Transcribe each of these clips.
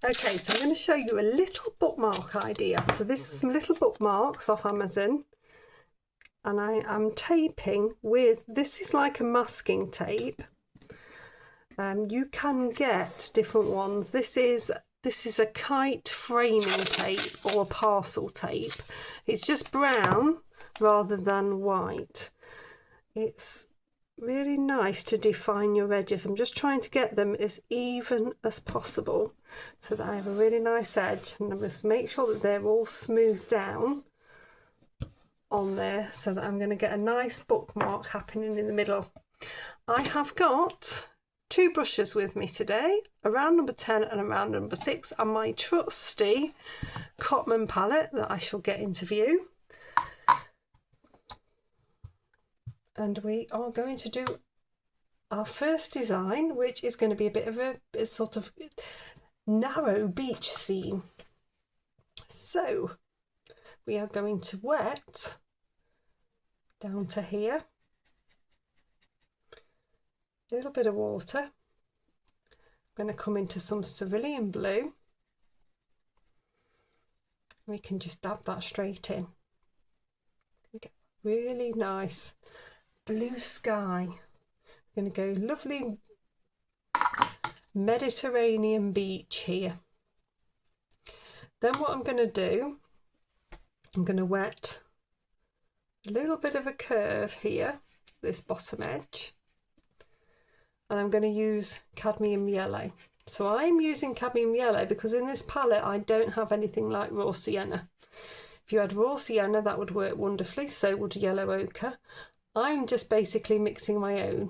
Okay, so I'm going to show you a little bookmark idea. So this is some little bookmarks off Amazon, and I am taping with, this is like a masking tape. You can get different ones. This is a kite framing tape or a parcel tape. It's just brown rather than white. It's really nice to define your edges. I'm just trying to get them as even as possible so that I have a really nice edge, and I must make sure that they're all smoothed down on there so that I'm going to get a nice bookmark happening in the middle. I have got two brushes with me today, a round number 10 and a round number 6, and my trusty Cotman palette that I shall get into view. And we are going to do our first design, which is going to be a bit of a sort of narrow beach scene. So we are going to wet down to here, a little bit of water. I'm going to come into some cerulean blue. We can just dab that straight in. Get really nice blue sky. I'm going to go lovely Mediterranean beach here. Then what I'm going to do, I'm going to wet a little bit of a curve here, this bottom edge, and I'm going to use cadmium yellow. So I'm using cadmium yellow because in this palette I don't have anything like raw sienna. If you had raw sienna, that would work wonderfully, so would yellow ochre. I'm just basically mixing my own.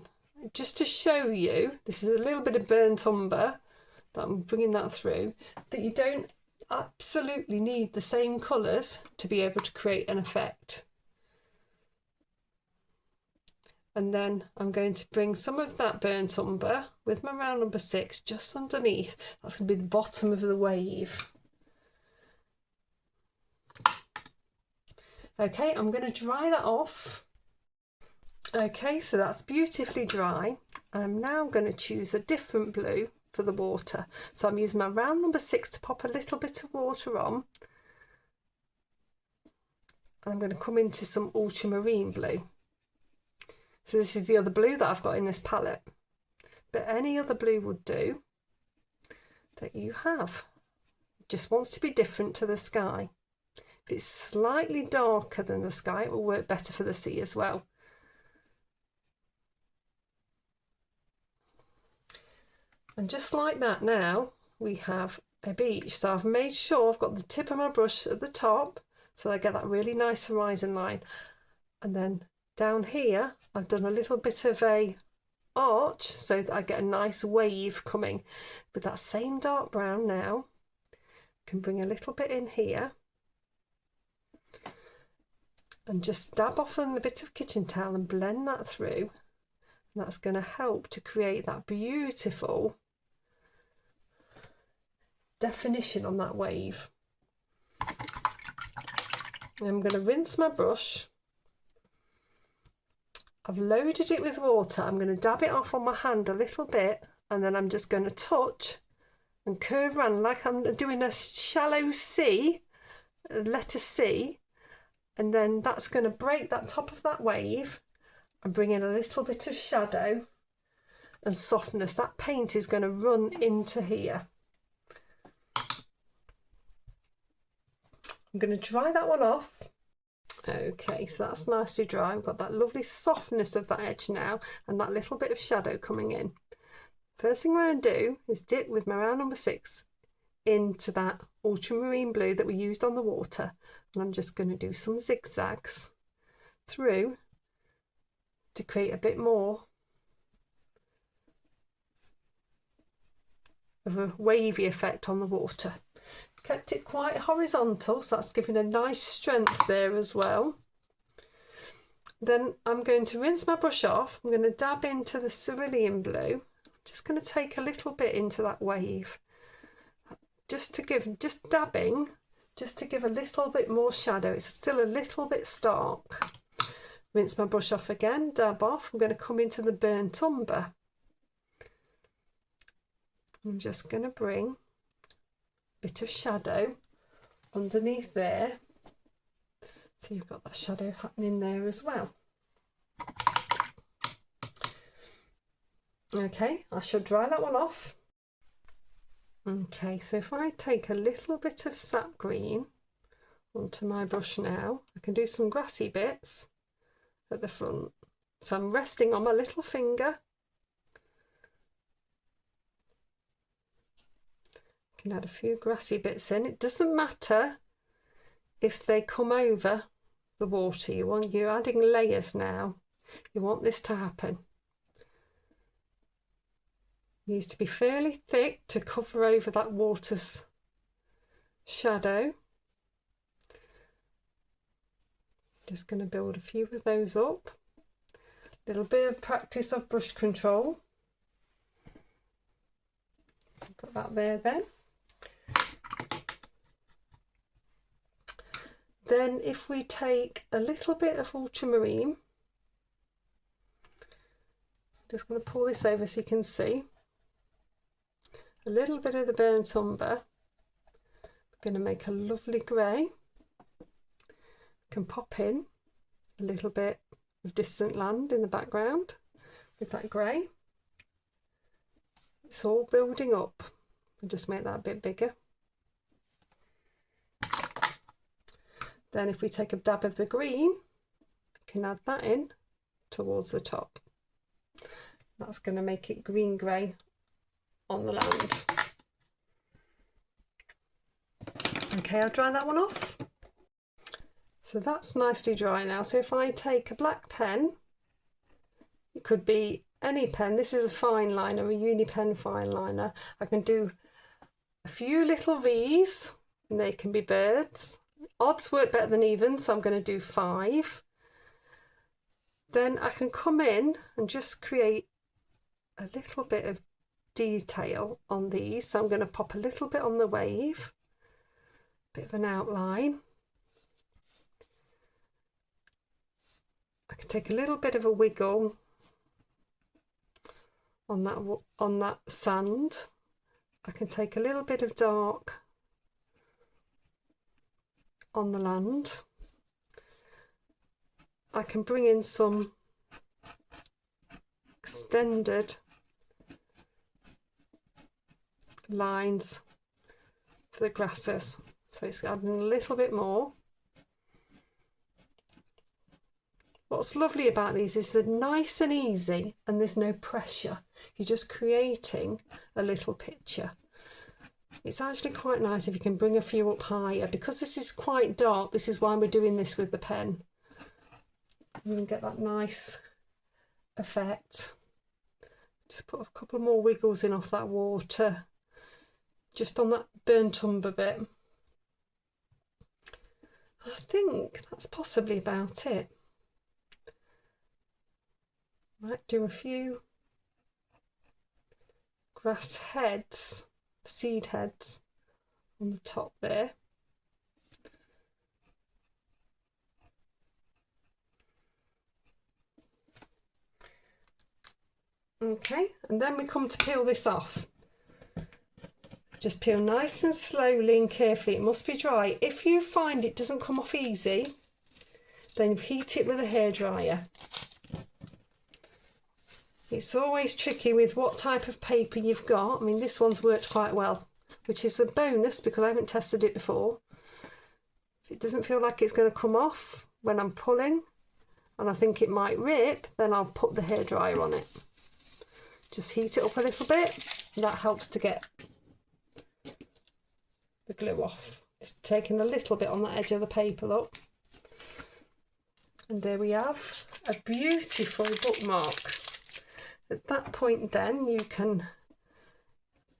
Just to show you, this is a little bit of burnt umber, that I'm bringing that through, that you don't absolutely need the same colours to be able to create an effect. And then I'm going to bring some of that burnt umber with my round number 6 just underneath. That's going to be the bottom of the wave. Okay, I'm going to dry that off. Okay, so that's beautifully dry. I'm now going to choose a different blue for the water. So I'm using my round number 6 to pop a little bit of water on. I'm going to come into some ultramarine blue. So this is the other blue that I've got in this palette. But any other blue would do that you have. It just wants to be different to the sky. If it's slightly darker than the sky, it will work better for the sea as well. And just like that now, we have a beach. So I've made sure I've got the tip of my brush at the top, so I get that really nice horizon line. And then down here, I've done a little bit of a arch so that I get a nice wave coming. With that same dark brown now, can bring a little bit in here. And just dab off on a bit of kitchen towel and blend that through. And that's going to help to create that beautiful definition on that wave. And I'm going to rinse my brush. I've loaded it with water. I'm going to dab it off on my hand a little bit, and then I'm just going to touch and curve around like I'm doing a shallow C, a letter C, and then that's going to break that top of that wave and bring in a little bit of shadow and softness. That paint is going to run into here. I'm going to dry that one off. Okay, so that's nicely dry. I've got that lovely softness of that edge now and that little bit of shadow coming in. First thing I'm going to do is dip with my round number 6 into that ultramarine blue that we used on the water, and I'm just going to do some zigzags through to create a bit more of a wavy effect on the water. Kept it quite horizontal, so that's giving a nice strength there as well. Then I'm going to rinse my brush off. I'm going to dab into the cerulean blue. I'm just going to take a little bit into that wave, just dabbing, just to give a little bit more shadow. It's still a little bit stark. Rinse my brush off again, dab off. I'm going to come into the burnt umber. I'm just going to bring bit of shadow underneath there. So you've got that shadow happening there as well. Okay, I shall dry that one off. Okay, so if I take a little bit of sap green onto my brush now, I can do some grassy bits at the front. So I'm resting on my little finger. I can add a few grassy bits in. It doesn't matter if they come over the water. You're adding layers now. You want this to happen. It needs to be fairly thick to cover over that water's shadow. Just going to build a few of those up. A little bit of practice of brush control. Put that there then. Then if we take a little bit of ultramarine, just going to pull this over so you can see. A little bit of the burnt umber. We're going to make a lovely grey. Can pop in a little bit of distant land in the background with that grey. It's all building up. We'll just make that a bit bigger. Then if we take a dab of the green, we can add that in towards the top. That's going to make it green grey on the land. Okay, I'll dry that one off. So that's nicely dry now. So if I take a black pen, it could be any pen. This is a fine liner, a uni pen fine liner. I can do a few little V's, and they can be birds. Odds work better than even, so I'm going to do 5. Then I can come in and just create a little bit of detail on these. So I'm going to pop a little bit on the wave, bit of an outline. I can take a little bit of a wiggle on that sand. I can take a little bit of dark on the land. I can bring in some extended lines for the grasses. So it's adding a little bit more. What's lovely about these is they're nice and easy and there's no pressure. You're just creating a little picture. It's actually quite nice if you can bring a few up higher. Because this is quite dark, this is why we're doing this with the pen. You can get that nice effect. Just put a couple more wiggles in off that water, just on that burnt umber bit. I think that's possibly about it. Might do a few grass heads, seed heads on the top there. Okay, and then we come to peel this off. Just peel nice and slowly and carefully. It must be dry. If you find it doesn't come off easy, then heat it with a hairdryer. It's always tricky with what type of paper you've got. I mean, this one's worked quite well, which is a bonus because I haven't tested it before. If it doesn't feel like it's going to come off when I'm pulling, and I think it might rip, then I'll put the hairdryer on it. Just heat it up a little bit. That helps to get the glue off. It's taking a little bit on the edge of the paper, look. And there we have a beautiful bookmark. At that point then you can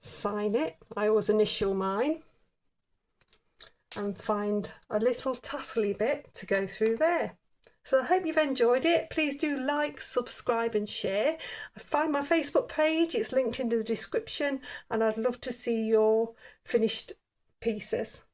sign it. I always initial mine and find a little tassel-y bit to go through there. So I hope you've enjoyed it. Please do like, subscribe and share. I find my Facebook page, it's linked in the description, and I'd love to see your finished pieces.